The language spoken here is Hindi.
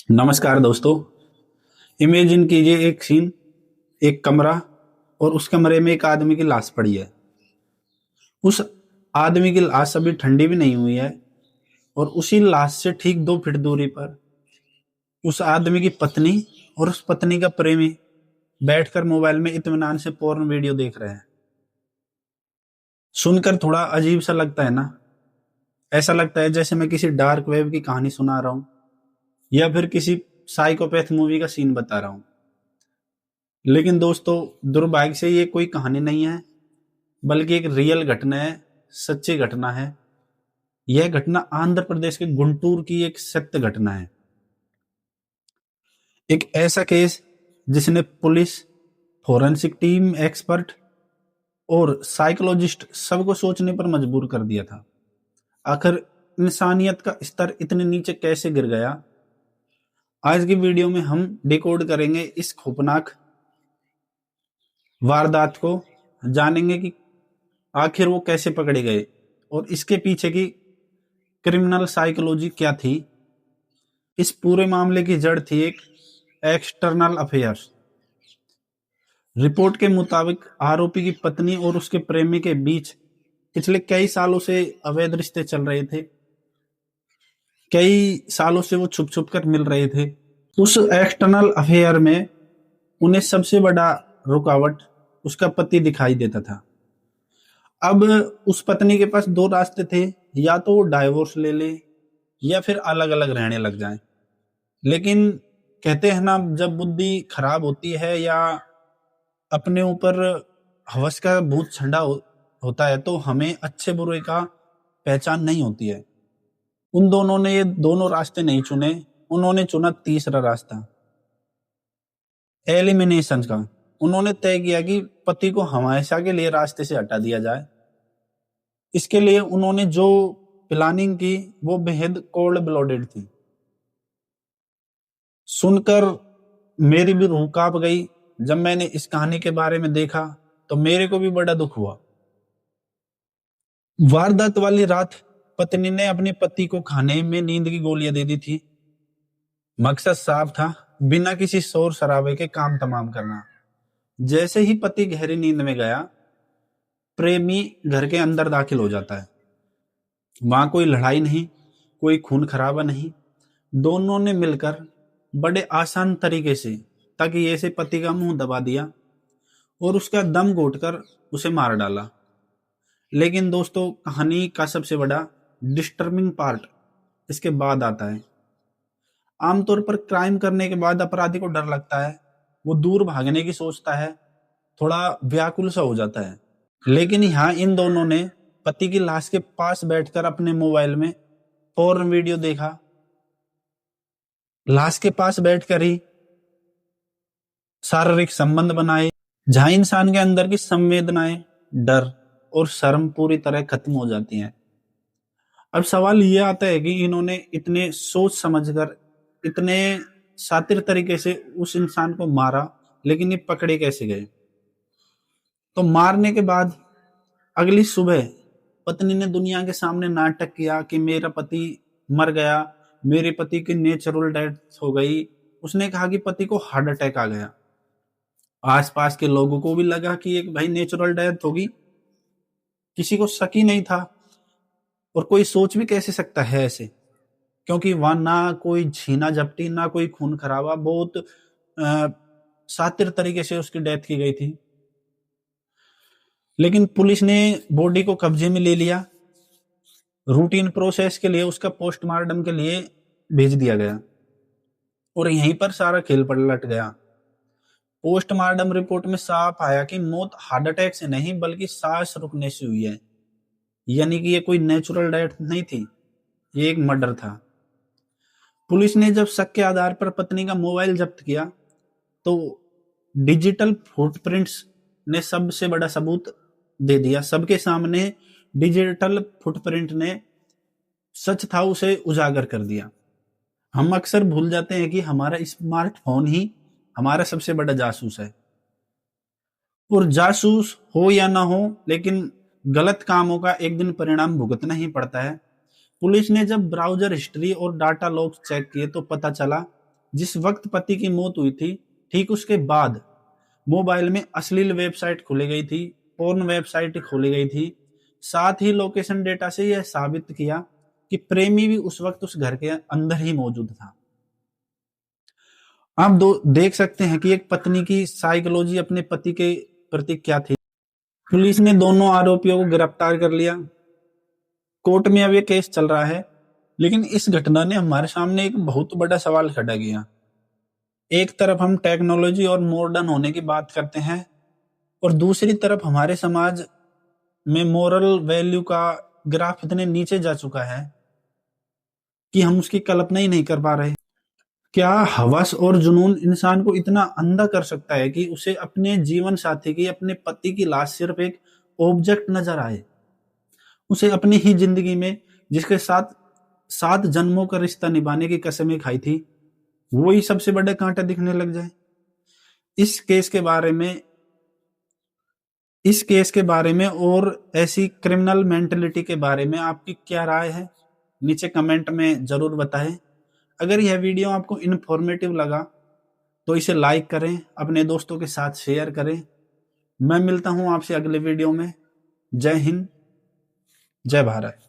नमस्कार दोस्तों। इमेजिन कीजिए एक सीन, एक कमरा और उस कमरे में एक आदमी की लाश पड़ी है। उस आदमी की लाश अभी ठंडी भी नहीं हुई है और उसी लाश से ठीक 2 फीट दूरी पर उस आदमी की पत्नी और उस पत्नी का प्रेमी बैठकर मोबाइल में इत्मीनान से पोर्न वीडियो देख रहे हैं। सुनकर थोड़ा अजीब सा लगता है ना। ऐसा लगता है जैसे मैं किसी डार्क वेब की कहानी सुना रहा हूँ या फिर किसी साइकोपैथ मूवी का सीन बता रहा हूँ। लेकिन दोस्तों, दुर्भाग्य से ये कोई कहानी नहीं है, बल्कि एक रियल घटना है, सच्ची घटना है। यह घटना आंध्र प्रदेश के गुंटूर की एक सत्य घटना है। एक ऐसा केस जिसने पुलिस, फोरेंसिक टीम, एक्सपर्ट और साइकोलॉजिस्ट सबको सोचने पर मजबूर कर दिया था। आखिर इंसानियत का स्तर इतने नीचे कैसे गिर गया? आज की वीडियो में हम डिकोड करेंगे इस खौफनाक वारदात को, जानेंगे कि आखिर वो कैसे पकड़े गए और इसके पीछे की क्रिमिनल साइकोलॉजी क्या थी। इस पूरे मामले की जड़ थी एक एक्सटर्नल अफेयर्स। रिपोर्ट के मुताबिक आरोपी की पत्नी और उसके प्रेमी के बीच पिछले कई सालों से अवैध रिश्ते चल रहे थे। कई सालों से वो छुप छुप कर मिल रहे थे। उस एक्सटर्नल अफेयर में उन्हें सबसे बड़ा रुकावट उसका पति दिखाई देता था। अब उस पत्नी के पास दो रास्ते थे, या तो वो डाइवोर्स ले ले या फिर अलग अलग रहने लग जाए। लेकिन कहते हैं ना, जब बुद्धि खराब होती है या अपने ऊपर हवस का भूत होता है तो हमें अच्छे बुरे का पहचान नहीं होती है। उन दोनों ने ये दोनों रास्ते नहीं चुने, उन्होंने चुना तीसरा रास्ता, एलिमिनेशन का। उन्होंने तय किया कि पति को हमेशा के लिए रास्ते से हटा दिया जाए। इसके लिए उन्होंने जो प्लानिंग की वो बेहद कोल्ड ब्लडेड थी। सुनकर मेरी भी रूह कांप गई। जब मैंने इस कहानी के बारे में देखा तो मेरे को भी बड़ा दुख हुआ। वारदात वाली रात पत्नी ने अपने पति को खाने में नींद की गोलियां दे दी थी। मकसद साफ था, बिना किसी शोर शराबे के काम तमाम करना। जैसे ही पति गहरी नींद में गया, प्रेमी घर के अंदर दाखिल हो जाता है। वहां कोई लड़ाई नहीं, कोई खून खराबा नहीं। दोनों ने मिलकर बड़े आसान तरीके से ताकि ऐसे पति का मुंह दबा दिया और उसका दम घोटकर उसे मार डाला। लेकिन दोस्तों, कहानी का सबसे बड़ा डिस्टर्बिंग पार्ट इसके बाद आता है। आमतौर पर क्राइम करने के बाद अपराधी को डर लगता है, वो दूर भागने की सोचता है, थोड़ा व्याकुल सा हो जाता है। लेकिन यहाँ इन दोनों ने पति की लाश के पास बैठकर अपने मोबाइल में पोर्न वीडियो देखा। लाश के पास बैठकर ही शारीरिक संबंध बनाए, जहां इंसान के अंदर की संवेदनाएं, डर और शर्म पूरी तरह खत्म हो जाती हैं। अब सवाल ये आता है कि इन्होंने इतने सोच समझकर, इतने शातिर तरीके से उस इंसान को मारा, लेकिन ये पकड़े कैसे गए? तो मारने के बाद अगली सुबह पत्नी ने दुनिया के सामने नाटक किया कि मेरा पति मर गया, मेरे पति की नेचुरल डेथ हो गई। उसने कहा कि पति को हार्ट अटैक आ गया। आसपास के लोगों को भी लगा कि एक भाई नेचुरल डेथ होगी, किसी को शक ही नहीं था। और कोई सोच भी कैसे सकता है ऐसे, क्योंकि वहां ना कोई छीना झपटी, ना कोई खून खराबा, बहुत शातिर तरीके से उसकी डेथ की गई थी। लेकिन पुलिस ने बॉडी को कब्जे में ले लिया। रूटीन प्रोसेस के लिए उसका पोस्टमार्टम के लिए भेज दिया गया और यहीं पर सारा खेल पलट गया। पोस्टमार्टम रिपोर्ट में साफ आया कि मौत हार्ट अटैक से नहीं बल्कि सांस रुकने से हुई है। यानी कि ये कोई नेचुरल डेथ नहीं थी, ये एक मर्डर था। पुलिस ने जब शक के आधार पर पत्नी का मोबाइल जब्त किया तो डिजिटल फुटप्रिंट्स ने सबसे बड़ा सबूत दे दिया। सबके सामने डिजिटल फुटप्रिंट ने सच था उसे उजागर कर दिया। हम अक्सर भूल जाते हैं कि हमारा स्मार्टफोन ही हमारा सबसे बड़ा जासूस है। और जासूस हो या ना हो, लेकिन गलत कामों का एक दिन परिणाम भुगतना ही पड़ता है। पुलिस ने जब ब्राउजर हिस्ट्री और डाटा लॉग चेक किए तो पता चला जिस वक्त पति की मौत हुई थी, ठीक उसके बाद मोबाइल में अश्लील वेबसाइट खोली गई थी, पोर्न वेबसाइट खोली गई थी। साथ ही लोकेशन डेटा से यह साबित किया कि प्रेमी भी उस वक्त उस घर के अंदर ही मौजूद था। आप देख सकते हैं कि एक पत्नी की साइकोलॉजी अपने पति के प्रति क्या थी। पुलिस ने दोनों आरोपियों को गिरफ्तार कर लिया। कोर्ट में अब ये केस चल रहा है, लेकिन इस घटना ने हमारे सामने एक बहुत बड़ा सवाल खड़ा किया। एक तरफ हम टेक्नोलॉजी और मॉडर्न होने की बात करते हैं, और दूसरी तरफ हमारे समाज में मोरल वैल्यू का ग्राफ इतने नीचे जा चुका है कि हम उसकी कल्पना ही नहीं कर पा रहे। क्या हवस और जुनून इंसान को इतना अंधा कर सकता है कि उसे अपने जीवन साथी की, अपने पति की लाश सिर्फ एक ऑब्जेक्ट नजर आए, उसे अपनी ही जिंदगी में जिसके साथ 7 जन्मों का रिश्ता निभाने की कसमें खाई थी, वो ही सबसे बड़ा कांटा दिखने लग जाए। इस केस के बारे में और ऐसी क्रिमिनल मेंटेलिटी के बारे में आपकी क्या राय है, नीचे कमेंट में जरूर बताएं। अगर यह वीडियो आपको इन्फॉर्मेटिव लगा तो इसे लाइक करें, अपने दोस्तों के साथ शेयर करें। मैं मिलता हूं आपसे अगले वीडियो में। जय हिंद, जय भारत।